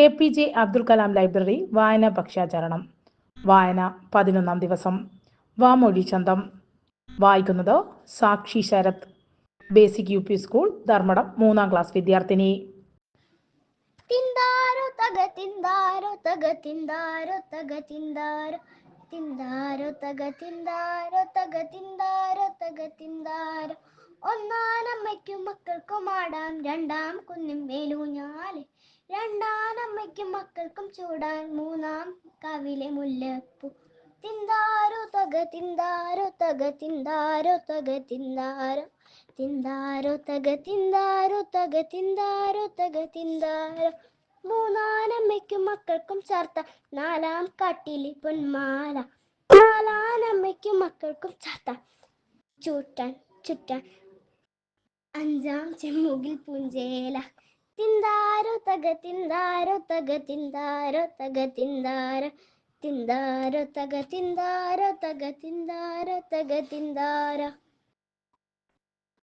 APJ Abdul Kalam library വായനാ പക്ഷാചരണം. വായന 11ാം ദിവസം. വാമൊഴി ചന്തം. വായിക്കുന്നത് Sakshi Sarath. Basic UP school Dharmadam 3ാം ക്ലാസ് വിദ്യാർത്ഥിനി. തിന്താരോ തക തിന്താരോ തക തിന്താരോ തക തിന്താരോ തിന്താരോ തക തിന്താരോ തക തിന്താരോ തക തിന്താരോ. ഒന്നാനമ്മയ്ക്കും മക്കൾക്കും ആടാം, രണ്ടാം കുന്നിൻ മേലൂഞ്ഞാല്. രണ്ടാനമ്മയ്ക്കും മക്കൾക്കും ചൂടാൻ, മൂന്നാം കവിലെ മുല്ലപ്പൂ. തിന്താരോ തക തിന്താരോ തക തിന്താരോ തക തിന്താരോ തിന്താരോ തക തിന്താരോ തക തിന്താരോ തക തിന്താരോ. മൂന്നാനമ്മയ്ക്കും മക്കൾക്കും ചാർത്ത, നാലാം കാട്ടിലെ പൊന്മാല. നാലാനമ്മയ്ക്കും മക്കൾക്കും ചാർത്ത, ചുറ്റാൻ ചുറ്റാൻ അഞ്ചാം ചെമ്മുകിൽ പൂഞ്ചേല. തിന്താരോ തക തിന്താരോ തക തിന്താരോ തക തിന്താരോ തിന്താരോ തക തിന്താരോ തക തിന്താരോ തക തിന്താരോ.